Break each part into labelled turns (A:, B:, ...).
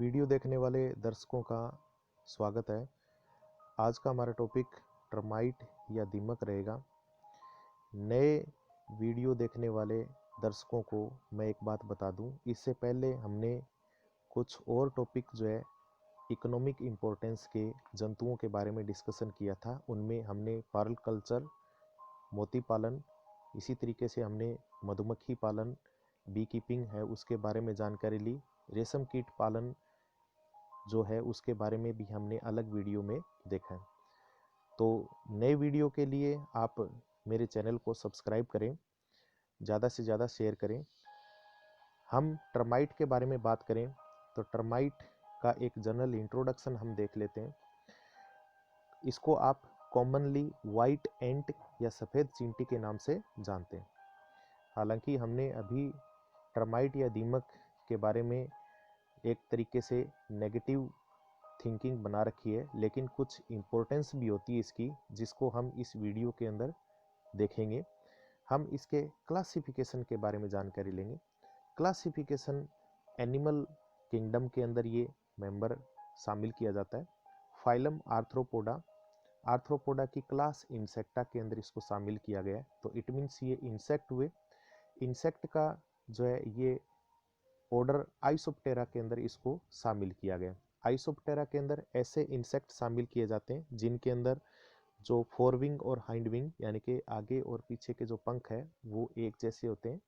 A: Video देखने वाले दर्शकों का स्वागत है। आज का हमारा टॉपिक टर्माइट या दीमक रहेगा। नए वीडियो देखने वाले दर्शकों को मैं एक बात बता दूं, इससे पहले हमने कुछ और टॉपिक जो है इकोनॉमिक इम्पोर्टेंस के जंतुओं के बारे में डिस्कशन किया था। उनमें हमने पर्ल कल्चर, मोती पालन, इसी तरीके से हमने मधुमक्खी पालन, बी कीपिंग है उसके बारे में जानकारी ली। रेशम कीट पालन जो है उसके बारे में भी हमने अलग वीडियो में देखा है। तो नए वीडियो के लिए आप मेरे चैनल को सब्सक्राइब करें, ज़्यादा से ज़्यादा शेयर करें। हम टर्माइट के बारे में बात करें तो टर्माइट का एक जनरल इंट्रोडक्शन हम देख लेते हैं। इसको आप कॉमनली वाइट एंट या सफ़ेद चींटी के नाम से जानते हैं। हालांकि हमने अभी टर्माइट या दीमक के बारे में एक तरीके से नेगेटिव थिंकिंग बना रखी है, लेकिन कुछ इम्पोर्टेंस भी होती है इसकी, जिसको हम इस वीडियो के अंदर देखेंगे। हम इसके क्लासिफिकेशन के बारे में जानकारी लेंगे। क्लासिफिकेशन एनिमल किंगडम के अंदर ये मेंबर शामिल किया जाता है। फाइलम आर्थ्रोपोडा, आर्थ्रोपोडा की क्लास इंसेक्टा के अंदर इसको शामिल किया गया है। तो इट मीन्स ये इंसेक्ट हुए। इंसेक्ट का जो है ये ऑर्डर आइसोप्टेरा के अंदर इसको शामिल किया गया। आइसोप्टेरा के अंदर ऐसे इंसेक्ट शामिल किए जाते हैं जिनके अंदर जो फोर विंग और हाइंड विंग यानी कि आगे और पीछे के जो पंख है वो एक जैसे होते हैं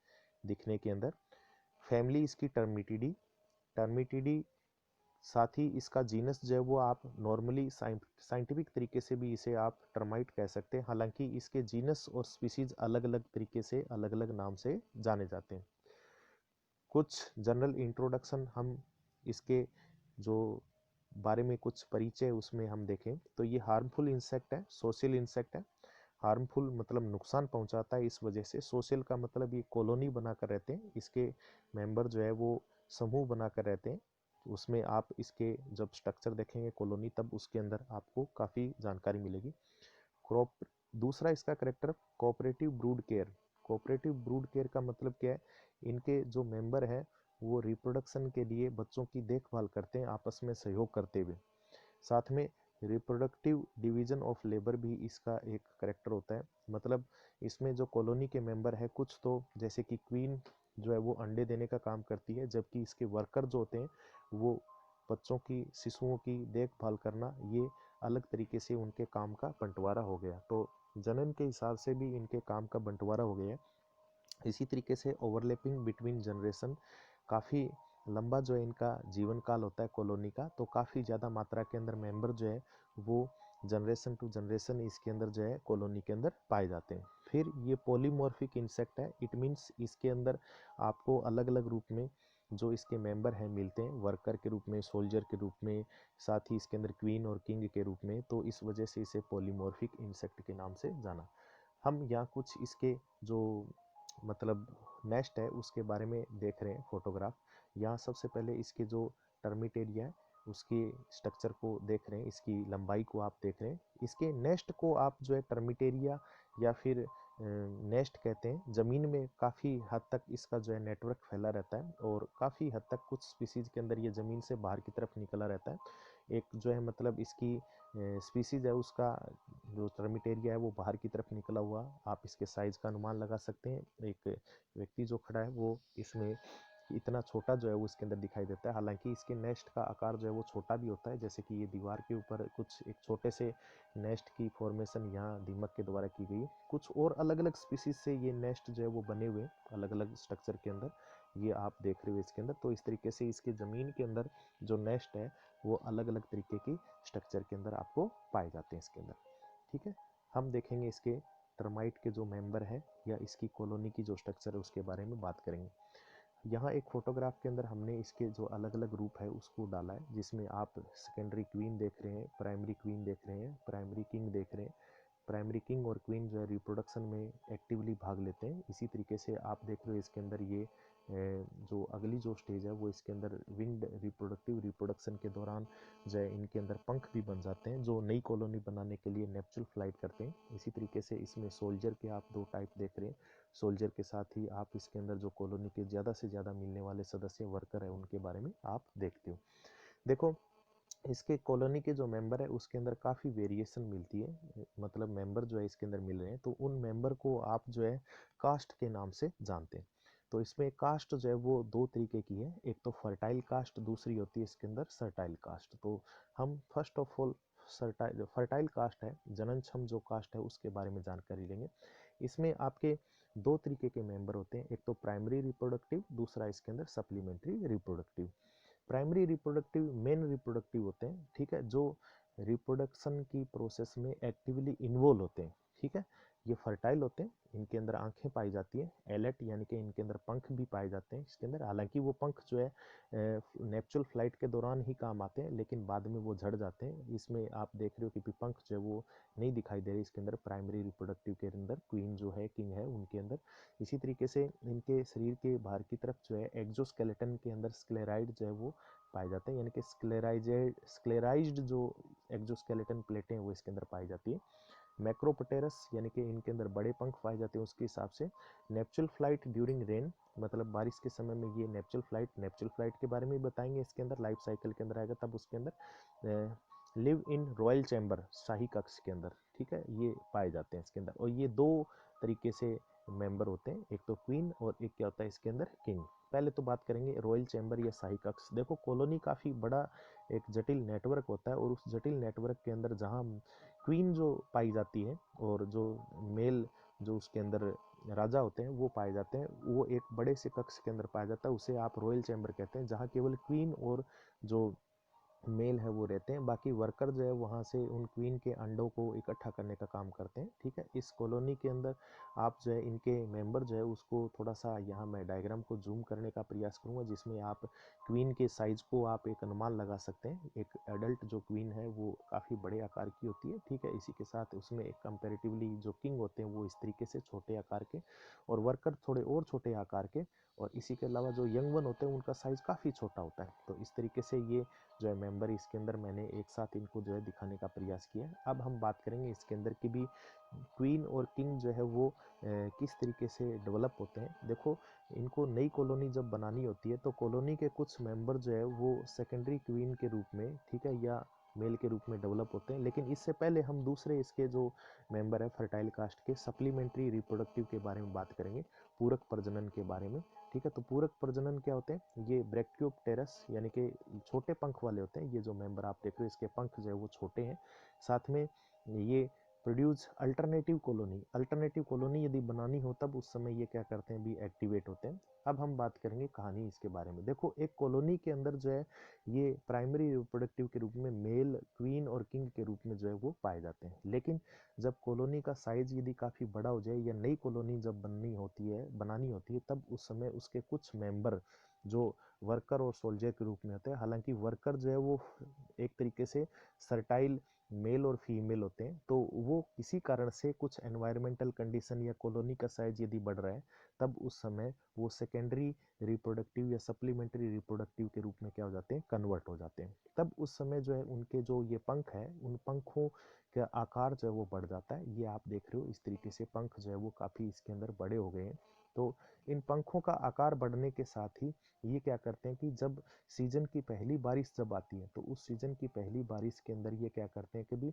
A: दिखने के अंदर। फैमिली इसकी टर्मिटिडी, टर्मिटिडी साथ ही इसका जीनस जो है वो आप नॉर्मली साइंटिफिक तरीके से भी इसे आप टर्माइट कह सकते हैं। हालांकि इसके जीनस और स्पीसीज अलग अलग तरीके से अलग अलग नाम से जाने जाते हैं। कुछ जनरल इंट्रोडक्शन हम इसके जो बारे में कुछ परिचय उसमें हम देखें तो ये हार्मफुल इंसेक्ट है, सोशल इंसेक्ट है। हार्मफुल मतलब नुकसान पहुंचाता है, इस वजह से। सोशल का मतलब ये कॉलोनी बनाकर रहते हैं, इसके मेंबर जो है वो समूह बनाकर रहते हैं। उसमें आप इसके जब स्ट्रक्चर देखेंगे कॉलोनी, तब उसके अंदर आपको काफ़ी जानकारी मिलेगी। क्रॉप दूसरा इसका character cooperative brood care. Cooperative brood care का मतलब क्या है? इनके जो मेंबर हैं वो रिप्रोडक्शन के लिए बच्चों की देखभाल करते हैं, आपस में सहयोग करते हुए। साथ में रिप्रोडक्टिव डिवीजन ऑफ लेबर भी इसका एक करेक्टर होता है। मतलब इसमें जो कॉलोनी के मेंबर है, कुछ तो जैसे कि क्वीन जो है वो अंडे देने का काम करती है, जबकि इसके वर्कर जो होते हैं वो बच्चों की, शिशुओं की देखभाल करना, ये अलग तरीके से उनके काम का बंटवारा हो गया। तो जनन के हिसाब से भी इनके काम का बंटवारा हो गया है। इसी तरीके से ओवरलैपिंग बिटवीन जनरेशन, काफ़ी लंबा जो है इनका जीवन काल होता है कॉलोनी का। तो काफ़ी ज़्यादा मात्रा के अंदर मेंबर जो है वो जनरेशन टू जनरेशन इसके अंदर जो है कॉलोनी के अंदर पाए जाते हैं। फिर ये पॉलीमॉर्फिक इंसेक्ट है। इट मीन्स इसके अंदर आपको अलग अलग रूप में जो इसके मेंबर हैं मिलते हैं, वर्कर के रूप में, सोल्जर के रूप में, साथ ही इसके अंदर क्वीन और किंग के रूप में। तो इस वजह से इसे पॉलीमॉर्फिक इंसेक्ट के नाम से जाना। हम यहाँ कुछ इसके जो मतलब नेस्ट है उसके बारे में देख रहे हैं फोटोग्राफ। यहाँ सबसे पहले इसके जो टर्मिट एरिया है उसके स्ट्रक्चर को देख रहे हैं, इसकी लंबाई को आप देख रहे हैं। इसके नेस्ट को आप जो है टर्मिट एरिया या फिर नेस्ट कहते हैं। ज़मीन में काफ़ी हद तक इसका जो है नेटवर्क फैला रहता है और काफ़ी हद तक कुछ स्पीसीज के अंदर ये ज़मीन से बाहर की तरफ निकला रहता है। एक जो है मतलब इसकी स्पीसीज है उसका जो टर्मिट एरिया है वो बाहर की तरफ निकला हुआ, आप इसके साइज का अनुमान लगा सकते हैं। एक व्यक्ति जो खड़ा है वो इसमें इतना छोटा जो है वो इसके अंदर दिखाई देता है। हालांकि इसके नेस्ट का आकार जो है वो छोटा भी होता है, जैसे कि ये दीवार के ऊपर कुछ एक छोटे से नेस्ट की फॉर्मेशन यहाँ दीमक के द्वारा की गई। कुछ और अलग अलग स्पीसीज से ये नेस्ट जो है वो बने हुए अलग अलग स्ट्रक्चर के अंदर, ये आप देख रहे हो इसके अंदर। तो इस तरीके से इसके ज़मीन के अंदर जो नेस्ट है वो अलग अलग तरीके की स्ट्रक्चर के अंदर आपको पाए जाते हैं इसके अंदर। ठीक है, हम देखेंगे इसके टर्माइट के जो मेंबर है या इसकी कॉलोनी की जो स्ट्रक्चर है उसके बारे में बात करेंगे। यहाँ एक फोटोग्राफ के अंदर हमने इसके जो अलग अलग रूप है उसको डाला है, जिसमें आप सेकेंडरी क्वीन देख रहे हैं, प्राइमरी क्वीन देख रहे हैं, प्राइमरी किंग देख रहे हैं। प्राइमरी किंग और क्वीन जो है रिप्रोडक्शन में एक्टिवली भाग लेते हैं। इसी तरीके से आप देख रहे हो इसके अंदर ये जो अगली जो स्टेज है वो इसके अंदर विंग्ड रिप्रोडक्शन के दौरान जो है इनके अंदर पंख भी बन जाते हैं, जो नई कॉलोनी बनाने के लिए नेचुरल फ्लाइट करते हैं। इसी तरीके से इसमें सोल्जर के आप दो टाइप देख रहे हैं। सोल्जर के साथ ही आप इसके अंदर जो कॉलोनी के ज़्यादा से ज़्यादा मिलने वाले सदस्य वर्कर है उनके बारे में आप देखते हो। देखो, इसके कॉलोनी के जो मेंबर है उसके अंदर काफ़ी वेरिएशन मिलती है, मतलब मेंबर जो है इसके अंदर मिल रहे हैं, तो उन मेंबर को आप जो है कास्ट के नाम से जानते हैं। तो इसमें कास्ट जो है वो दो तरीके की है, एक तो फर्टाइल कास्ट, दूसरी होती है इसके अंदर सर्टाइल कास्ट। तो हम first of all fertile caste है, जननक्षम जो कास्ट है उसके बारे में जानकारी लेंगे। इसमें आपके दो तरीके के मेंबर होते हैं, एक तो प्राइमरी रिप्रोडक्टिव, दूसरा इसके अंदर supplementary reproductive. Primary reproductive main reproductive होते हैं, ठीक है, जो रिप्रोडक्शन की प्रोसेस में एक्टिवली इन्वॉल्व होते हैं, ठीक है। ये फर्टाइल होते हैं, इनके अंदर आंखें पाई जाती है, एलेट यानी कि इनके अंदर पंख भी पाए जाते हैं इसके अंदर। हालांकि वो पंख जो है नेचुरल फ्लाइट के दौरान ही काम आते हैं, लेकिन बाद में वो झड़ जाते हैं। इसमें आप देख रहे हो कि पंख जो है वो नहीं दिखाई दे रहे इसके अंदर प्राइमरी रिप्रोडक्टिव के अंदर, क्वीन जो है, किंग है, उनके अंदर। इसी तरीके से इनके शरीर के बाहर की तरफ जो है एक्जोस्केलेटन के अंदर स्क्लेराइड जो है वो पाए जाते हैं, यानी कि स्क्लेराइज्ड जो एक्जोस्केलेटन प्लेटें वो इसके अंदर पाई जाती है। मैक्रोपटेरस यानी कि इनके अंदर बड़े पंख पाए जाते हैं उसके हिसाब से। नेपचुरल फ्लाइट ड्यूरिंग रेन, मतलब बारिश के समय में ये नेपचुरल फ्लाइट के बारे में बताएंगे इसके अंदर, लाइफ साइकिल के अंदर आएगा तब उसके अंदर। लिव इन रॉयल चैम्बर, शाही कक्ष के अंदर, ठीक है, ये पाए जाते हैं इसके अंदर। और ये दो तरीके से मेंबर होते हैं, एक तो क्वीन और एक क्या होता है इसके अंदर, किंग। पहले तो बात करेंगे रॉयल चैम्बर या शाही कक्ष। देखो, कॉलोनी काफ़ी बड़ा एक जटिल नेटवर्क होता है, और उस जटिल नेटवर्क के अंदर जहाँ क्वीन जो पाई जाती है और जो मेल जो उसके अंदर राजा होते हैं वो पाए जाते हैं, वो एक बड़े से कक्ष के अंदर पाया जाता है, उसे आप रॉयल चैम्बर कहते हैं, जहाँ केवल क्वीन और जो मेल है वो रहते हैं। बाकी वर्कर जो है वहाँ से उन क्वीन के अंडों को इकट्ठा करने का काम करते हैं, ठीक है। इस कॉलोनी के अंदर आप जो है इनके मेंबर जो है उसको थोड़ा सा यहाँ मैं डायग्राम को जूम करने का प्रयास करूँगा, जिसमें आप क्वीन के साइज़ को आप एक अनुमान लगा सकते हैं। एक एडल्ट जो क्वीन है वो काफ़ी बड़े आकार की होती है, ठीक है। इसी के साथ उसमें एक कंपेरेटिवली जो किंग होते हैं वो इस तरीके से छोटे आकार के, और वर्कर थोड़े और छोटे आकार के, और इसी के अलावा जो यंग वन होते हैं उनका साइज़ काफ़ी छोटा होता है। तो इस तरीके से ये जो है मेंबर इसके अंदर मैंने एक साथ इनको जो है दिखाने का प्रयास किया है। अब हम बात करेंगे इसके अंदर की भी क्वीन और किंग जो है वो किस तरीके से डेवलप होते हैं। देखो, इनको नई कॉलोनी जब बनानी होती है तो कॉलोनी के कुछ मेंबर जो है वो सेकेंडरी क्वीन के रूप में, ठीक है, या मेल के रूप में डेवलप होते हैं। लेकिन इससे पहले हम दूसरे इसके जो मेंबर है फर्टाइल कास्ट के सप्लीमेंट्री रिप्रोडक्टिव के बारे में बात करेंगे, पूरक प्रजनन के बारे में, ठीक है। तो पूरक प्रजनन क्या होते हैं, ये ब्रैक्टियोप्टेरस यानी कि छोटे पंख वाले होते हैं। ये जो मेंबर आप देख रहे हो इसके पंख जो है वो छोटे हैं। साथ में ये प्रोड्यूस अल्टरनेटिव कॉलोनी यदि बनानी हो तब उस समय ये क्या करते हैं भी एक्टिवेट होते हैं। अब हम बात करेंगे कहानी इसके बारे में। देखो, एक कॉलोनी के अंदर जो है ये प्राइमरी रिप्रोडक्टिव के रूप में मेल, क्वीन और किंग के रूप में जो है वो पाए जाते हैं। लेकिन जब कॉलोनी का साइज यदि काफ़ी बड़ा हो जाए या नई कॉलोनी जब बनानी होती है तब उस समय उसके कुछ मेंबर जो वर्कर और सोल्जर के रूप में होते हैं। हालांकि वर्कर जो है वो एक तरीके से सर्टाइल मेल और फीमेल होते हैं, तो वो किसी कारण से कुछ एनवायरमेंटल कंडीशन या कॉलोनी का साइज यदि बढ़ रहा है तब उस समय वो सेकेंडरी रिप्रोडक्टिव या सप्लीमेंट्री रिप्रोडक्टिव के रूप में क्या हो जाते हैं, कन्वर्ट हो जाते हैं। तब उस समय जो है उनके जो ये पंख है उन पंखों का आकार जो है वो बढ़ जाता है। ये आप देख रहे हो इस तरीके से पंख जो है वो काफ़ी इसके अंदर बड़े हो गए हैं। तो इन पंखों का आकार बढ़ने के साथ ही ये क्या करते हैं कि जब सीजन की पहली बारिश जब आती है तो उस सीजन की पहली बारिश के अंदर ये क्या करते हैं कि भी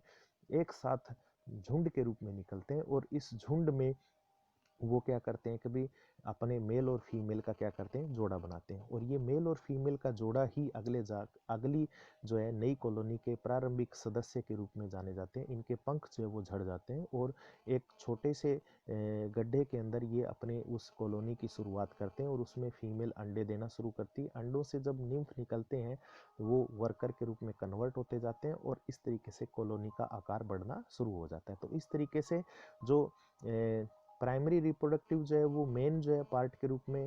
A: एक साथ झुंड के रूप में निकलते हैं, और इस झुंड में वो क्या करते हैं कभी अपने मेल और फीमेल का क्या करते हैं, जोड़ा बनाते हैं। और ये मेल और फीमेल का जोड़ा ही अगली जो है नई कॉलोनी के प्रारंभिक सदस्य के रूप में जाने जाते हैं। इनके पंख जो है वो झड़ जाते हैं और एक छोटे से गड्ढे के अंदर ये अपने उस कॉलोनी की शुरुआत करते हैं, और उसमें फीमेल अंडे देना शुरू करती है। अंडों से जब निम्फ निकलते हैं वो वर्कर के रूप में कन्वर्ट होते जाते हैं, और इस तरीके से कॉलोनी का आकार बढ़ना शुरू हो जाता है। तो इस तरीके से जो प्राइमरी रिप्रोडक्टिव जो है वो मेन जो है पार्ट के रूप में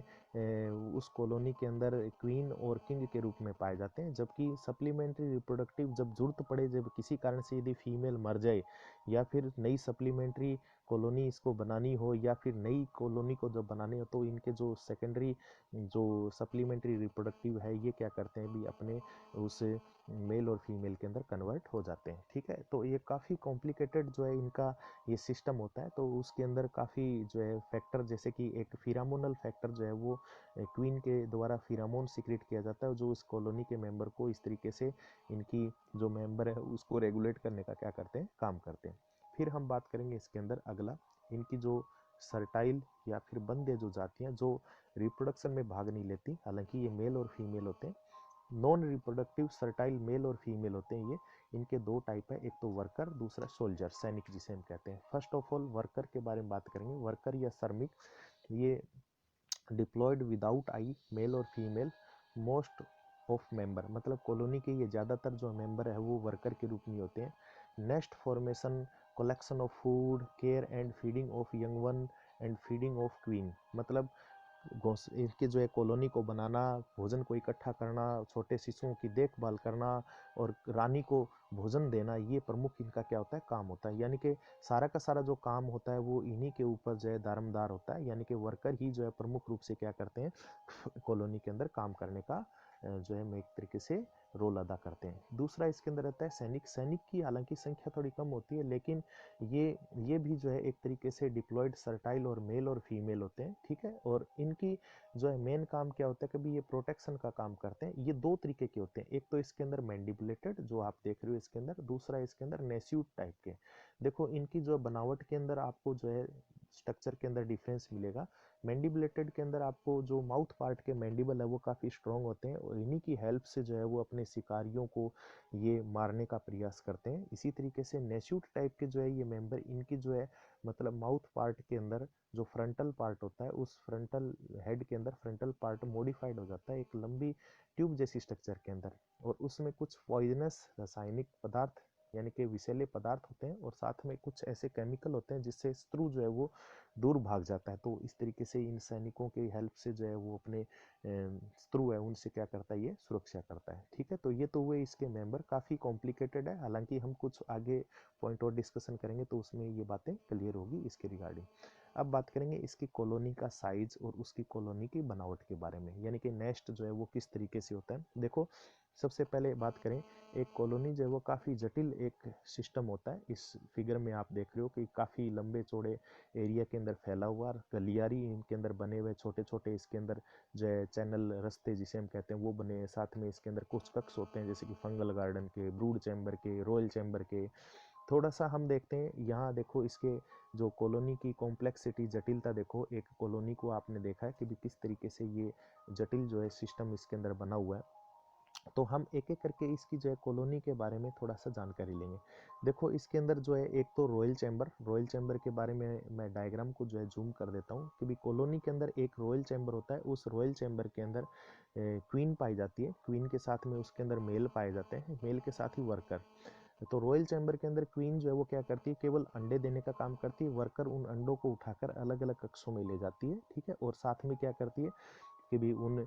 A: उस कॉलोनी के अंदर क्वीन और किंग के रूप में पाए जाते हैं। जबकि सप्लीमेंट्री रिप्रोडक्टिव जब जरूरत पड़े, जब किसी कारण से यदि फीमेल मर जाए या फिर नई सप्लीमेंट्री कॉलोनी इसको बनानी हो या फिर नई कॉलोनी को जब बनानी हो, तो इनके जो सेकेंडरी जो सप्लीमेंट्री रिप्रोडक्टिव है ये क्या करते हैं भी अपने उस मेल और फीमेल के अंदर कन्वर्ट हो जाते हैं, ठीक है। तो ये काफ़ी कॉम्प्लिकेटेड जो है इनका ये सिस्टम होता है। तो उसके अंदर काफ़ी जो है फैक्टर, जैसे कि एक फिरामोनल फैक्टर जो है वो क्वीन के द्वारा फिरामोन सीक्रेट किया जाता है, जो इस कॉलोनी के मेंबर को इस तरीके से इनकी जो मेंबर है उसको रेगुलेट करने का क्या करते हैं, काम करते हैं। फिर हम बात करेंगे इसके अंदर अगला, इनकी जो सर्टाइल या फिर बंध्य जो जातियाँ जो रिप्रोडक्शन में भाग नहीं लेती, हालांकि ये मेल और फीमेल होते हैं, नॉन रिप्रोडक्टिव सर्टाइल मेल और फीमेल होते हैं ये। इनके दो टाइप है, एक तो वर्कर, दूसरा सोल्जर, सैनिक जिसे हम कहते हैं। फर्स्ट ऑफ ऑल वर्कर के बारे में बात करेंगे। वर्कर या श्रमिक, ये डिप्लॉयड विदाउट आई, मेल और फीमेल, मोस्ट ऑफ मेंबर, मतलब कॉलोनी के ये ज़्यादातर जो मेंबर है वो वर्कर के रूप में होते हैं। Nest formation, collection of food, care and feeding of young one and feeding of queen, मतलब इनके जो है कॉलोनी को बनाना, भोजन को इकट्ठा करना, छोटे शिशुओं की देखभाल करना और रानी को भोजन देना, ये प्रमुख इनका क्या होता है, काम होता है। यानी कि सारा का सारा जो काम होता है वो इन्हीं के ऊपर जो है दारोमदार होता है, यानी कि वर्कर ही जो है प्रमुख रूप से क्या करते हैं, कॉलोनी के अंदर काम करने का जो है एक तरीके से रोल अदा करते हैं। दूसरा इसके अंदर रहता है सैनिक। सैनिक की हालांकि संख्या थोड़ी कम होती है, लेकिन ये भी जो है एक तरीके से डिप्लॉयड सर्टाइल और मेल और फीमेल होते हैं, ठीक है। और इनकी जो है मेन काम क्या होता है, कभी ये प्रोटेक्शन का काम करते हैं। ये दो तरीके के होते हैं, एक तो इसके अंदर मैंडिबुलेटेड जो आप देख रहे हो इसके अंदर, दूसरा इसके अंदर नेस्यूट टाइप के। देखो इनकी जो बनावट के अंदर आपको जो है स्ट्रक्चर के अंदर डिफरेंस मिलेगा। मैंडिबुलेटेड के अंदर आपको जो माउथ पार्ट के मैंडिबल है वो काफ़ी स्ट्रॉन्ग होते हैं और इन्हीं की हेल्प से जो है वो अपने शिकारियों को ये मारने का प्रयास करते हैं। इसी तरीके से नेस्यूट टाइप के जो है ये मेंबर, इनकी जो है मतलब माउथ पार्ट के अंदर जो फ्रंटल पार्ट होता है, उस फ्रंटल हेड के अंदर फ्रंटल पार्ट मॉडिफाइड हो जाता है एक लंबी ट्यूब जैसी स्ट्रक्चर के अंदर, और उसमें कुछ पॉइजनस रासायनिक पदार्थ यानी कि विषैले पदार्थ होते हैं और साथ में कुछ ऐसे केमिकल होते हैं जिससे शत्रु जो है वो दूर भाग जाता है। तो इस तरीके से इन सैनिकों की हेल्प से जो है वो अपने शत्रु है उनसे क्या करता है, ये सुरक्षा करता है, ठीक है। तो ये तो हुए इसके मेंबर, काफ़ी कॉम्प्लिकेटेड है, हालांकि हम कुछ आगे पॉइंट और डिस्कशन करेंगे तो उसमें ये बातें क्लियर होगी इसके रिगार्डिंग। अब बात करेंगे इसकी कॉलोनी का साइज और उसकी कॉलोनी की बनावट के बारे में, यानी कि नेस्ट जो है वो किस तरीके से होता है। देखो सबसे पहले बात करें, एक कॉलोनी जो है वो काफ़ी जटिल एक सिस्टम होता है। इस फिगर में आप देख रहे हो कि काफ़ी लंबे चौड़े एरिया के अंदर फैला हुआ, गलियारी इनके अंदर बने हुए, छोटे छोटे इसके अंदर जो है चैनल रस्ते जिसे हम कहते हैं वो बने हैं। साथ में इसके अंदर कुछ कक्ष होते हैं जैसे कि फंगल गार्डन के, ब्रूड चैम्बर के, रॉयल चैम्बर के। थोड़ा सा हम देखते हैं यहाँ, देखो इसके जो कॉलोनी की कॉम्प्लेक्सिटी, जटिलता देखो, एक कॉलोनी को आपने देखा है कि भी किस तरीके से ये जटिल जो है सिस्टम इसके अंदर बना हुआ है। तो हम एक एक करके इसकी जो है कॉलोनी के बारे में थोड़ा सा जानकारी लेंगे। देखो इसके अंदर जो है एक तो रॉयल चैम्बर, रॉयल चैम्बर के बारे में मैं डायग्राम को जो है जूम कर देता हूँ कि भी कॉलोनी के अंदर एक रॉयल चैम्बर होता है। उस रॉयल चैम्बर के अंदर क्वीन पाई जाती है, क्वीन के साथ में उसके अंदर मेल पाए जाते हैं, मेल के साथ ही वर्कर। तो रॉयल चैम्बर के अंदर क्वीन जो है वो क्या करती है, केवल अंडे देने का काम करती है, वर्कर उन अंडों को उठाकर अलग अलग कक्षों में ले जाती है, ठीक है। और साथ में क्या करती है कि भी उन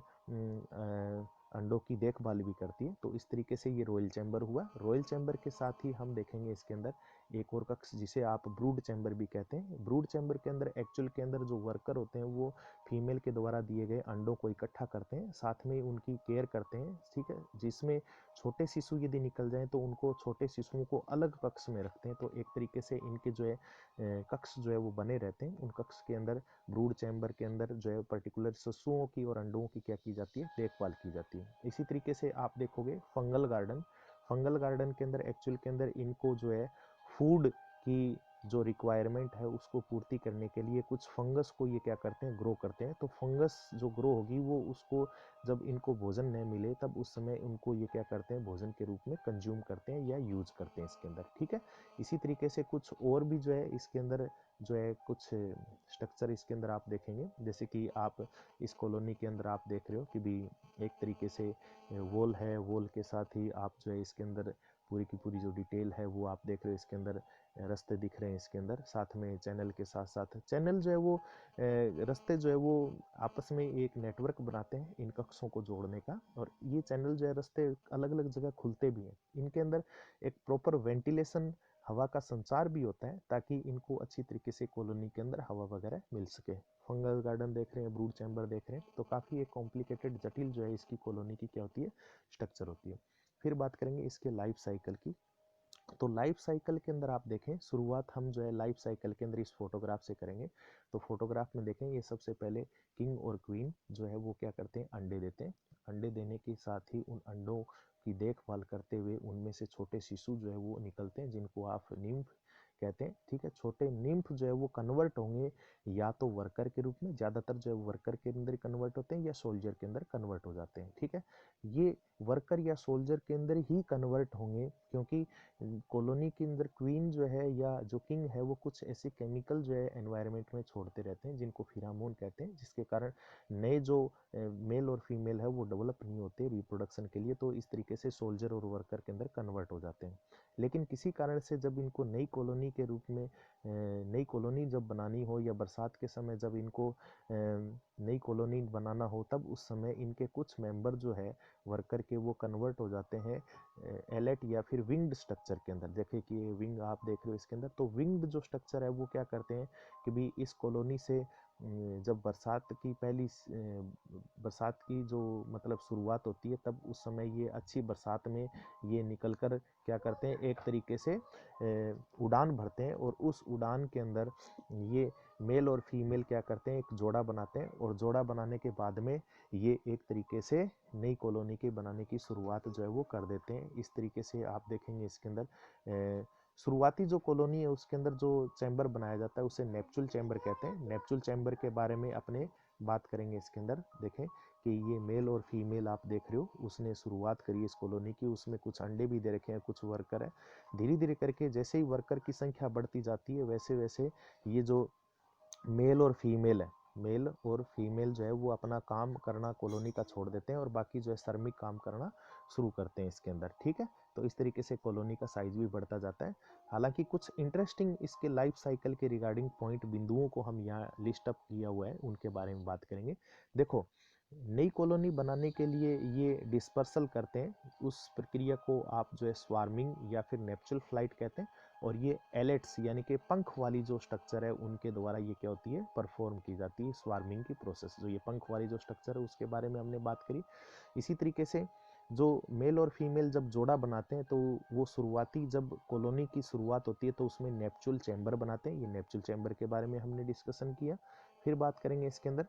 A: अंडों की देखभाल भी करती है। तो इस तरीके से ये रॉयल चैम्बर हुआ। रॉयल चैम्बर के साथ ही हम देखेंगे इसके अंदर एक और कक्ष जिसे आप ब्रूड चैम्बर भी कहते हैं। ब्रूड चैम्बर के अंदर एक्चुअल के अंदर जो वर्कर होते हैं वो फीमेल के द्वारा दिए गए अंडों को इकट्ठा करते हैं, साथ में उनकी केयर करते हैं, ठीक है। जिसमें छोटे शिशु यदि निकल जाएं तो उनको छोटे शिशुओं को अलग कक्ष में रखते हैं। तो एक तरीके से इनके जो है कक्ष जो है वो बने रहते हैं। उन कक्ष के अंदर ब्रूड चैम्बर के अंदर जो है पर्टिकुलर शिशुओं की और अंडों की क्या की जाती है, देखभाल की जाती है। इसी तरीके से आप देखोगे फंगल गार्डन, फंगल गार्डन के अंदर एक्चुअल के अंदर इनको जो है फूड की जो रिक्वायरमेंट है उसको पूर्ति करने के लिए कुछ फंगस को ये क्या करते हैं, ग्रो करते हैं। तो फंगस जो ग्रो होगी वो उसको जब इनको भोजन न मिले तब उस समय उनको ये क्या करते हैं, भोजन के रूप में कंज्यूम करते हैं या यूज करते हैं इसके अंदर, ठीक है। इसी तरीके से कुछ और भी जो है इसके अंदर जो है कुछ स्ट्रक्चर इसके अंदर आप देखेंगे, जैसे कि आप इस कॉलोनी के अंदर आप देख रहे हो कि भी एक तरीके से वॉल है, वॉल के साथ ही आप जो है इसके अंदर पूरी की पूरी जो डिटेल है वो आप देख रहे हो। इसके अंदर रास्ते दिख रहे हैं इसके अंदर, साथ में चैनल के साथ साथ चैनल जो है वो रास्ते जो है वो आपस में एक नेटवर्क बनाते हैं इन कक्षों को जोड़ने का। और ये चैनल जो है रास्ते अलग अलग जगह खुलते भी हैं। इनके अंदर एक प्रॉपर वेंटिलेशन, हवा का संचार भी होता है ताकि इनको अच्छी तरीके से कॉलोनी के अंदर हवा वगैरह मिल सके। फंगल गार्डन देख रहे हैं, ब्रूड चैम्बर देख रहे हैं, तो काफ़ी एक कॉम्प्लिकेटेड जटिल जो है इसकी कॉलोनी की क्या होती है, स्ट्रक्चर होती है। फिर बात करेंगे इसके लाइफ साइकिल की। तो लाइफ साइकिल के अंदर आप देखें, शुरुआत हम जो है लाइफ साइकिल के अंदर इस फोटोग्राफ से करेंगे। तो फोटोग्राफ में देखें, ये सबसे पहले किंग और क्वीन जो है वो क्या करते हैं, अंडे देते हैं। अंडे देने के साथ ही उन अंडों की देखभाल करते हुए उनमें से छोटे शिशु जो है वो निकलते हैं, जिनको आप निम्फ कहते हैं। ठीक है, छोटे निम्फ जो है वो कन्वर्ट होंगे या तो वर्कर के रूप में, ज़्यादातर जो है वर्कर के अंदर कन्वर्ट होते हैं या सोल्जर के अंदर कन्वर्ट हो जाते हैं। ठीक है, ये वर्कर या सोल्जर के अंदर ही कन्वर्ट होंगे, क्योंकि कॉलोनी के अंदर क्वीन जो है या जो किंग है वो कुछ ऐसे केमिकल जो है एनवायरनमेंट में छोड़ते रहते हैं, जिनको फिरामोन कहते हैं, जिसके कारण नए जो मेल और फीमेल है वो डेवलप नहीं होते रिप्रोडक्शन के लिए। तो इस तरीके से सोल्जर और वर्कर के अंदर कन्वर्ट हो जाते हैं। लेकिन किसी कारण से जब इनको नई कॉलोनी के रूप में नई कॉलोनी जब बनानी हो, या बरसात के समय जब इनको नई कॉलोनी बनाना हो, तब उस समय इनके कुछ मेंबर जो है वर्कर के वो कन्वर्ट हो जाते हैं एलेट या फिर विंग्ड स्ट्रक्चर के अंदर। देखिए कि ये विंग आप देख रहे हो इसके अंदर, तो विंग्ड जो स्ट्रक्चर है वो क्या करते हैं कि भी इस कॉलोनी से जब बरसात की बरसात की जो मतलब शुरुआत होती है, तब उस समय ये अच्छी बरसात में ये निकलकर क्या करते हैं, एक तरीके से उड़ान भरते हैं, और उस उड़ान के अंदर ये मेल और फीमेल क्या करते हैं, एक जोड़ा बनाते हैं, और जोड़ा बनाने के बाद में ये एक तरीके से नई कॉलोनी के बनाने की शुरुआत जो है वो कर देते हैं। इस तरीके से आप देखेंगे इसके अंदर शुरुआती जो कॉलोनी है उसके अंदर जो चैम्बर बनाया जाता है उसे नेपच्यूल चैम्बर कहते हैं। नेपच्यूल चैम्बर के बारे में अपने बात करेंगे इसके अंदर। देखें कि ये मेल और फीमेल आप देख रहे हो, उसने शुरुआत करी इस कॉलोनी की, उसमें कुछ अंडे भी दे रखे हैं, कुछ वर्कर है। धीरे धीरे करके जैसे ही वर्कर की संख्या बढ़ती जाती है, वैसे वैसे ये जो मेल और फीमेल है, मेल और फीमेल जो है वो अपना काम करना कॉलोनी का छोड़ देते हैं, और बाकी जो है श्रमिक काम करना शुरू करते हैं इसके अंदर। ठीक है, तो इस तरीके से कॉलोनी का साइज भी बढ़ता जाता है। हालांकि कुछ इंटरेस्टिंग इसके लाइफ साइकिल के रिगार्डिंग पॉइंट बिंदुओं को हम यहाँ लिस्ट अप किया हुआ है, उनके बारे में बात करेंगे। देखो, नई कॉलोनी बनाने के लिए ये डिस्पर्सल करते हैं, उस प्रक्रिया को आप जो है स्वार्मिंग या फिर नेपचुरल फ्लाइट कहते हैं। और ये एलेट्स यानी कि पंख वाली जो स्ट्रक्चर है उनके द्वारा ये क्या होती है, परफॉर्म की जाती है स्वार्मिंग की प्रोसेस। जो ये पंख वाली जो स्ट्रक्चर है उसके बारे में हमने बात करी। इसी तरीके से जो मेल और फीमेल जब जोड़ा बनाते हैं, तो वो शुरुआती जब कॉलोनी की शुरुआत होती है तो उसमें नेपच्यूल चैम्बर बनाते हैं। ये नेपच्यूल चैम्बर के बारे में हमने डिस्कशन किया। फिर बात करेंगे इसके अंदर,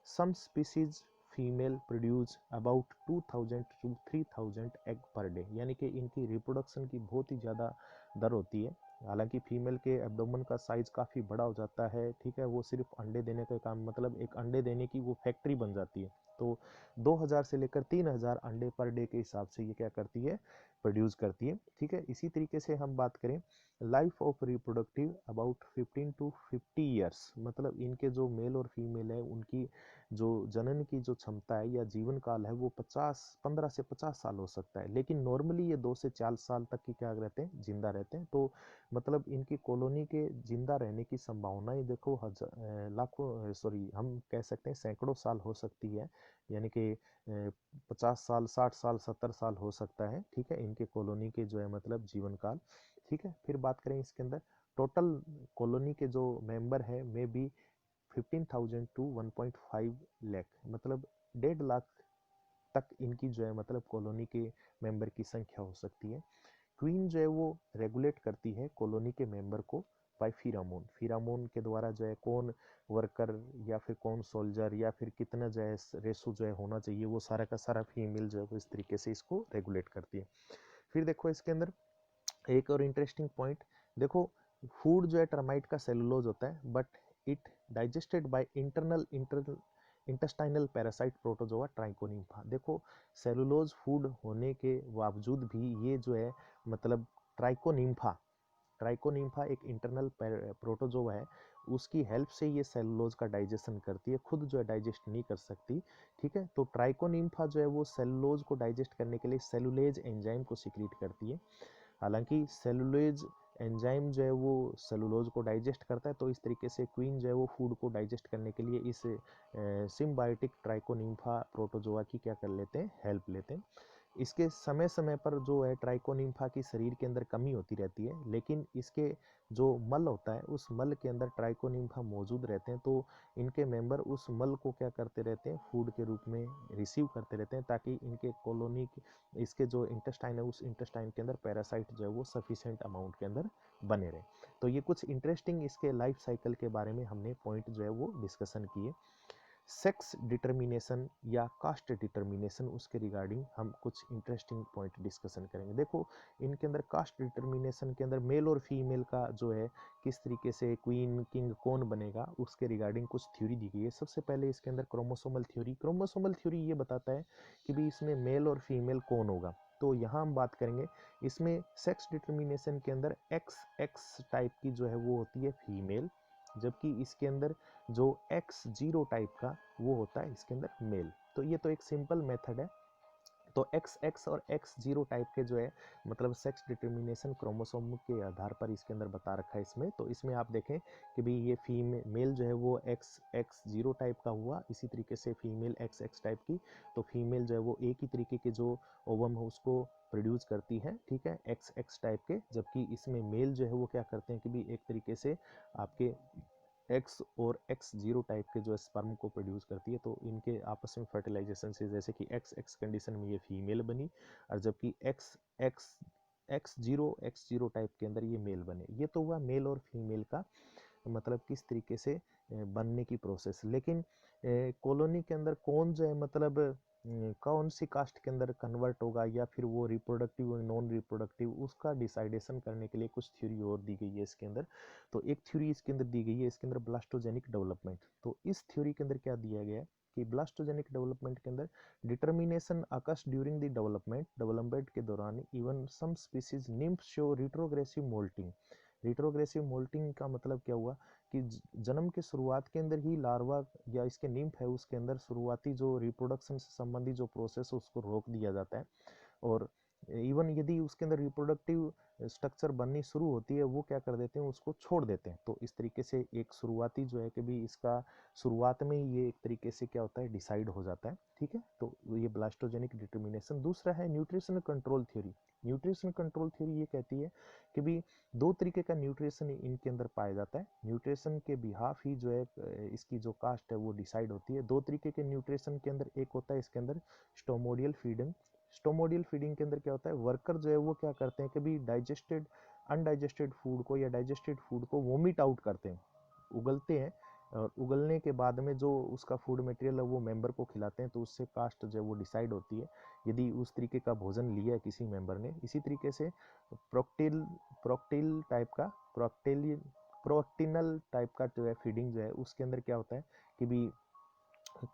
A: some species female produce about 2000 to 3000 egg per day, यानी कि इनकी रिप्रोडक्शन की बहुत ही ज़्यादा दर होती है। हालांकि फीमेल के एब्डोमेन का साइज काफ़ी बड़ा हो जाता है। ठीक है, वो सिर्फ अंडे देने का काम, मतलब एक अंडे देने की वो फैक्ट्री बन जाती है। तो 2000 से लेकर 3000 अंडे पर डे के हिसाब से ये क्या करती है, प्रोड्यूस करती है। ठीक है, इसी तरीके से हम बात करें life of reproductive about 15 to 50 years, मतलब इनके जो मेल और फीमेल है उनकी जो जनन की जो क्षमता है या जीवन काल है वो 15 से 50 साल हो सकता है। लेकिन नॉर्मली ये 2 से 4 साल तक की क्या रहते हैं, जिंदा रहते हैं। तो मतलब इनकी कॉलोनी के जिंदा रहने की संभावनाएं देखो लाखों, सॉरी, हम कह सकते हैं सैकड़ों साल हो सकती है। यानी कि 50 साल, 60 साल, 70 साल हो सकता है। ठीक है, इनके कॉलोनी के जो है मतलब जीवन काल। ठीक है, फिर बात करें इसके अंदर टोटल कॉलोनी के जो मेंबर है में भी 15,000 to 1.5 लाख, मतलब 1.5 लाख तक इनकी जो है मतलब कॉलोनी के मेंबर की संख्या हो सकती है। क्वीन जो है वो रेगुलेट करती है कॉलोनी के मेंबर को बाय फिरामोन। फिरामोन के द्वारा जो है कौन वर्कर या फिर कौन सोल्जर या फिर कितना जो है रेशो जो है होना चाहिए, वो सारा का सारा फीमेल जो है वो इस तरीके से इसको रेगुलेट करती है। फिर देखो इसके अंदर एक और इंटरेस्टिंग पॉइंट, देखो फूड जो है टर्माइट का सेलुलोज होता है, but it digested by intestinal parasite protozoa Trichonympha. देखो, सेलुलोज फूड होने के बावजूद भी ये जो है मतलब ट्राइकोनिम्फा ट्राइकोनिम्फा एक इंटरनल प्रोटोजोआ है, उसकी हेल्प से ये सेलुलोज का डाइजेशन करती है, खुद जो है डाइजेस्ट नहीं कर सकती। ठीक है, तो ट्राइकोनिम्फा जो है वो सेलुलोज को डाइजेस्ट करने के लिए सेलुलेज एंजाइम को सिक्रीट करती है। हालांकि सेलुलोज एंजाइम जो है वो सेलुलोज को डाइजेस्ट करता है, तो इस तरीके से क्वीन जो है वो फूड को डाइजेस्ट करने के लिए इस सिम्बायोटिक ट्राइकोनिम्फा प्रोटोजोआ की क्या कर लेते हैं, हेल्प लेते हैं। इसके समय समय पर जो है ट्राइकोनिम्फा की शरीर के अंदर कमी होती रहती है, लेकिन इसके जो मल होता है उस मल के अंदर ट्राइकोनिम्फा मौजूद रहते हैं। तो इनके मेंबर उस मल को क्या करते रहते हैं, फूड के रूप में रिसीव करते रहते हैं, ताकि इनके कॉलोनी इसके जो इंटेस्टाइन है उस इंटेस्टाइन के अंदर पैरासाइट जो है वो सफिशिएंट अमाउंट के अंदर बने रहे। तो ये कुछ इंटरेस्टिंग इसके लाइफ साइकिल के बारे में हमने पॉइंट जो है वो डिस्कशन किए। सेक्स डिटर्मिनेशन या कास्ट डिटर्मिनेशन, उसके रिगार्डिंग हम कुछ इंटरेस्टिंग पॉइंट डिस्कशन करेंगे। देखो, इनके अंदर कास्ट डिटर्मिनेशन के अंदर मेल और फीमेल का जो है किस तरीके से क्वीन किंग कौन बनेगा उसके रिगार्डिंग कुछ थ्योरी दी गई है। सबसे पहले इसके अंदर क्रोमोसोमल थ्योरी ये बताता है कि भाई इसमें मेल और फीमेल कौन होगा। तो यहाँ हम बात करेंगे इसमें सेक्स डिटर्मिनेशन के अंदर एक्स एक्स टाइप की जो है वो होती है फीमेल, जबकि इसके अंदर जो X0 टाइप का वो होता है इसके अंदर मेल। तो ये तो एक सिंपल मेथड है। तो XX और X0 टाइप के जो है मतलब सेक्स डिटर्मिनेशन क्रोमोसोम के आधार पर इसके अंदर बता रखा है इसमें। तो इसमें आप देखें कि भाई ये फीमेल जो है वो XX0 टाइप का हुआ, इसी तरीके से फीमेल XX टाइप की। तो फीमेल जो है वो एक ही तरीके के जो ओवम है उसको प्रोड्यूस करती है, ठीक है, XX टाइप के, जबकि इसमें मेल जो है वो क्या करते हैं कि भी एक तरीके से आपके X और X0 टाइप के जो स्पर्म को प्रोड्यूस करती है। तो इनके आपस में फर्टिलाइजेशन से जैसे कि XX कंडीशन में ये फीमेल बनी, और जबकि X0 टाइप के अंदर ये मेल बने। ये तो हुआ मेल और फीमेल का मतलब किस तरीके से बनने की प्रोसेस। लेकिन कॉलोनी के अंदर कौन जो है मतलब कौन सी कास्ट के अंदर कन्वर्ट होगा या फिर वो रिप्रोडक्टिव और नॉन रिप्रोडक्टिव, उसका डिसाइडेशन करने के लिए कुछ थ्योरी और दी गई है इसके अंदर। तो एक थ्योरी इसके अंदर दी गई है इसके अंदर ब्लास्टोजेनिक डेवलपमेंट। तो इस थ्योरी के अंदर क्या दिया गया है कि ब्लास्टोजेनिक डेवलपमेंट के अंदर determination occurs during the development के दौरान even some species nymph show retrogressive moulting. Retrogressive moulting का मतलब क्या हुआ कि जन्म के शुरुआत के अंदर ही लार्वा या इसके निम्फ है उसके अंदर शुरुआती जो रिप्रोडक्शन से संबंधित जो प्रोसेस है उसको रोक दिया जाता है। और इवन यदि उसके अंदर रिप्रोडक्टिव स्ट्रक्चर बननी शुरू होती है वो क्या कर देते हैं, उसको छोड़ देते हैं। तो इस तरीके से एक शुरुआती जो है कि भी इसका शुरुआत में ही ये एक तरीके से क्या होता है, डिसाइड हो जाता है, ठीक है। तो ये ब्लास्टोजेनिक डिटर्मिनेशन। दूसरा है nutrition control theory. Nutrition control theory ये कहती है कि भी दो तरीके का न्यूट्रिशन इनके अंदर पाया जाता है। न्यूट्रिशन के बिहाफ ही जो है इसकी जो कास्ट है वो डिसाइड होती है। दो तरीके के न्यूट्रिशन के अंदर एक होता है इसके अंदर स्टोमोडियल फीडिंग। स्टोमोडियल फीडिंग के अंदर क्या होता है, वर्कर जो है वो क्या करते हैं कभी डाइजेस्टेड अनडाइजेस्टेड फूड को या डाइजेस्टेड फूड को वोमिट आउट करते हैं, उगलते हैं, और उगलने के बाद में जो उसका फूड मटेरियल है वो मेंबर को खिलाते हैं। तो उससे कास्ट जो है वो डिसाइड होती है यदि उस तरीके का भोजन लिया है किसी मेंबर ने। इसी तरीके से प्रोक्टिल प्रोक्टिल टाइप का प्रोक्टिनल टाइप का जो है फीडिंग जो है उसके अंदर क्या होता है कि भी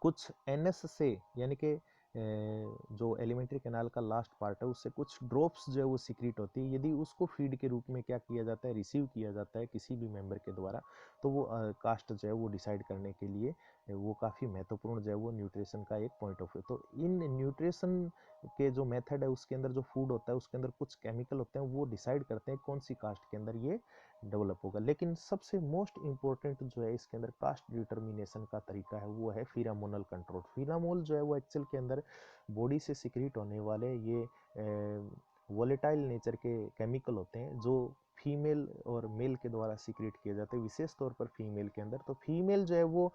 A: कुछ एनएस से यानी कि जो एलिमेंट्री कैनाल का लास्ट पार्ट है उससे कुछ ड्रॉप्स जो है वो सिक्रीट होती है। यदि उसको फीड के रूप में क्या किया जाता है, रिसीव किया जाता है किसी भी मेंबर के द्वारा, तो वो कास्ट जो है वो डिसाइड करने के लिए वो काफ़ी महत्वपूर्ण जो है वो न्यूट्रिशन का एक पॉइंट ऑफ व्यू। तो इन न्यूट्रिशन के जो मेथड है उसके अंदर जो फूड होता है उसके अंदर कुछ केमिकल होते हैं वो डिसाइड करते हैं कौन सी कास्ट के अंदर ये डेवलप होगा। लेकिन सबसे मोस्ट इम्पोर्टेंट जो है इसके अंदर कास्ट डिटर्मिनेशन का तरीका है वो है फिरामोनल कंट्रोल। फिरामोल जो है वो एक्चुअल के अंदर बॉडी से सिक्रीट होने वाले ये वोलेटाइल नेचर के केमिकल होते हैं जो फीमेल और मेल के द्वारा सिक्रीट किए जाते हैं, विशेष तौर पर फीमेल के अंदर। तो फीमेल जो है वो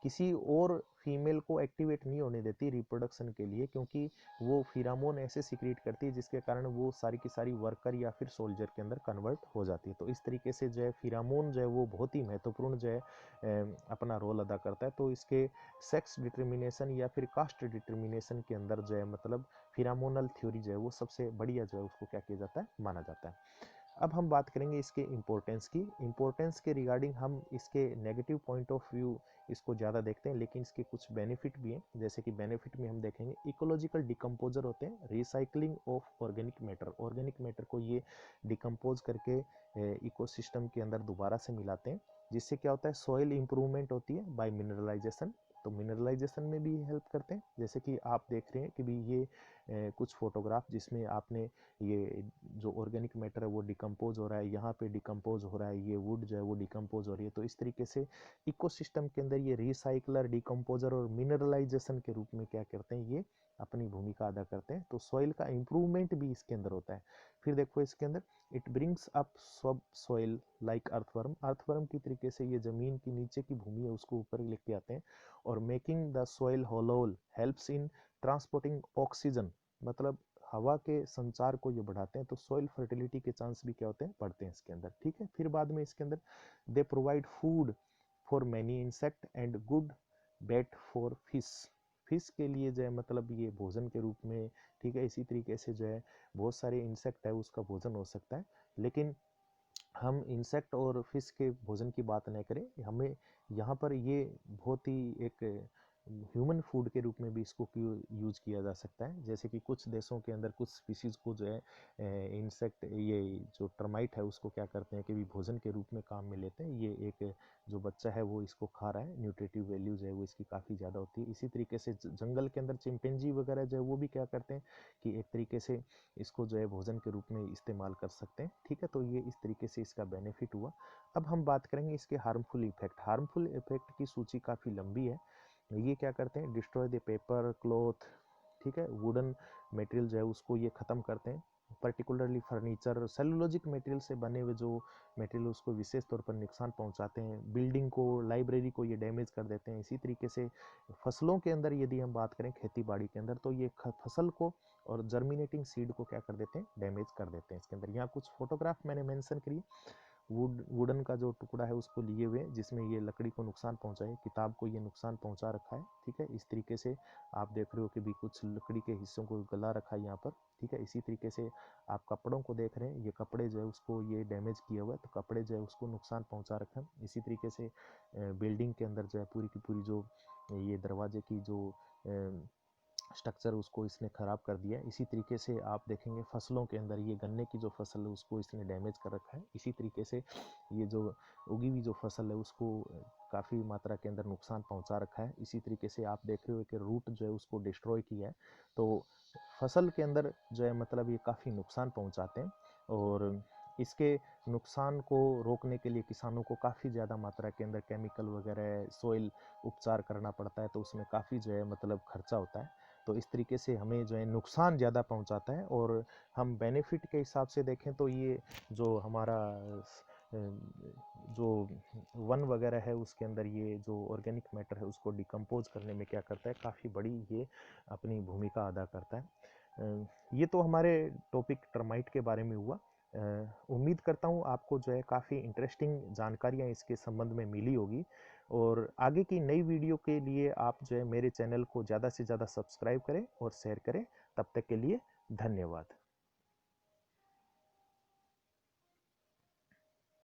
A: किसी और फीमेल को एक्टिवेट नहीं होने देती रिप्रोडक्शन के लिए, क्योंकि वो फिरामोन ऐसे सिक्रीट करती है जिसके कारण वो सारी की सारी वर्कर या फिर सोल्जर के अंदर कन्वर्ट हो जाती है। तो इस तरीके से जो है फिरामोन जो है वो बहुत ही महत्वपूर्ण जो है अपना रोल अदा करता है। तो इसके सेक्स डिटर्मिनेशन या फिर कास्ट डिटर्मिनेशन के अंदर जो है मतलब फिरामोनल थ्योरी जो है वो सबसे बढ़िया जो है उसको क्या किया जाता है, माना जाता है। अब हम बात करेंगे इसके इम्पोर्टेंस की। इम्पोर्टेंस के रिगार्डिंग हम इसके नेगेटिव पॉइंट ऑफ व्यू इसको ज़्यादा देखते हैं, लेकिन इसके कुछ बेनिफिट भी हैं। जैसे कि बेनिफिट में हम देखेंगे इकोलॉजिकल डिकम्पोजर होते हैं, रिसाइकलिंग ऑफ ऑर्गेनिक मैटर को ये डिकम्पोज करके इकोसिस्टम के अंदर दोबारा से मिलाते हैं, जिससे क्या होता है सॉइल इंप्रूवमेंट होती है बाय मिनरलाइजेशन। तो मिनरलाइजेशन में भी हेल्प करते हैं। जैसे कि आप देख रहे हैं कि भी ये कुछ फोटोग्राफ जिसमें आपने ये जो ऑर्गेनिक मैटर है वो डिकम्पोज हो रहा है, यहाँ पे डिकम्पोज हो रहा है, ये वुड जो है वो डिकम्पोज हो रही है। तो इस तरीके से इकोसिस्टम के अंदर ये रिसाइकलर, डिकम्पोजर और मिनरलाइजेशन के रूप में क्या करते हैं, ये अपनी भूमिका अदा करते हैं। तो सॉइल का इम्प्रूवमेंट भी इसके अंदर होता है। फिर देखो इसके अंदर इट ब्रिंग्स अप सब सॉइल लाइक अर्थवर्म। अर्थवर्म की तरीके से ये ज़मीन की नीचे की भूमि है उसको ऊपर लेके आते हैं। और making the soil hollow helps in transporting oxygen, मतलब हवा के संचार को ये बढ़ाते हैं। तो सॉइल फर्टिलिटी के चांस भी क्या होते हैं, बढ़ते हैं इसके अंदर। ठीक है, फिर बाद में इसके अंदर they provide food for many insect and good bait for fish. Fish के लिए जो है मतलब ये भोजन के रूप में, ठीक है, इसी तरीके से जो है बहुत सारे इंसेक्ट है उसका भोजन हो सकता है। लेकिन हम इंसेक्ट और फिश के भोजन की बात नहीं करें, हमें यहाँ पर ये बहुत ही एक ह्यूमन फूड के रूप में भी इसको यूज किया जा सकता है। जैसे कि कुछ देशों के अंदर कुछ स्पीसीज को जो है इंसेक्ट, ये जो टर्माइट है उसको क्या करते हैं कि भी भोजन के रूप में काम में लेते हैं। ये एक जो बच्चा है वो इसको खा रहा है, न्यूट्रिटिव वैल्यू जो है वो इसकी काफ़ी ज़्यादा होती है। इसी तरीके से जंगल के अंदर चिंपैंजी वगैरह जो है वो भी क्या करते हैं कि एक तरीके से इसको जो है भोजन के रूप में इस्तेमाल कर सकते हैं। ठीक है, तो ये इस तरीके से इसका बेनिफिट हुआ। अब हम बात करेंगे इसके हार्मफुल इफेक्ट। हार्मफुल इफेक्ट की सूची काफ़ी लंबी है। ये क्या करते हैं, डिस्ट्रॉय द पेपर क्लॉथ, ठीक है, वुडन मटेरियल जो है उसको ये ख़त्म करते हैं। पर्टिकुलरली फर्नीचर, सेलुलोजिक मटेरियल से बने हुए जो मटेरियल उसको विशेष तौर पर नुकसान पहुंचाते हैं। बिल्डिंग को, लाइब्रेरी को ये डैमेज कर देते हैं। इसी तरीके से फसलों के अंदर यदि हम बात करें खेती बाड़ी के अंदर, तो ये फसल को और जर्मिनेटिंग सीड को क्या कर देते हैं, डैमेज कर देते हैं इसके अंदर। यहाँ कुछ फोटोग्राफ मैंने मेंशन करी, वुडन का जो टुकड़ा है उसको लिए हुए जिसमें ये लकड़ी को नुकसान पहुंचाए, किताब को ये नुकसान पहुंचा रखा है। ठीक है, इस तरीके से आप देख रहे हो कि भी कुछ लकड़ी के हिस्सों को गला रखा है यहाँ पर। ठीक है, इसी तरीके से आप कपड़ों को देख रहे हैं, ये कपड़े जो है उसको ये डैमेज किया हुआ है, तो कपड़े जो है उसको नुकसान पहुंचा रखा है। इसी तरीके से बिल्डिंग के अंदर जो है पूरी की पूरी जो ये दरवाजे की जो स्ट्रक्चर उसको इसने ख़राब कर दिया है। इसी तरीके से आप देखेंगे फसलों के अंदर ये गन्ने की जो फसल है उसको इसने डैमेज कर रखा है। इसी तरीके से ये जो उगी हुई जो फसल है उसको काफ़ी मात्रा के अंदर नुकसान पहुंचा रखा है। इसी तरीके से आप देख रहे हो कि रूट जो है उसको डिस्ट्रॉय किया है। तो फसल के अंदर जो है मतलब ये काफ़ी नुकसान पहुंचाते हैं। और इसके नुकसान को रोकने के लिए किसानों को काफ़ी ज़्यादा मात्रा के अंदर केमिकल वगैरह, सॉइल उपचार करना पड़ता है, तो उसमें काफ़ी जो है मतलब खर्चा होता है। तो इस तरीके से हमें जो है नुकसान ज़्यादा पहुंचाता है। और हम बेनिफिट के हिसाब से देखें तो ये जो हमारा जो वन वगैरह है उसके अंदर ये जो ऑर्गेनिक मैटर है उसको डिकम्पोज करने में क्या करता है, काफ़ी बड़ी ये अपनी भूमिका अदा करता है। ये तो हमारे टॉपिक टर्माइट के बारे में हुआ। उम्मीद करता हूँ आपको जो है काफ़ी इंटरेस्टिंग जानकारियाँ इसके संबंध में मिली होगी। और आगे की नई वीडियो के लिए आप जो है मेरे चैनल को ज़्यादा से ज़्यादा सब्सक्राइब करें और शेयर करें। तब तक के लिए धन्यवाद।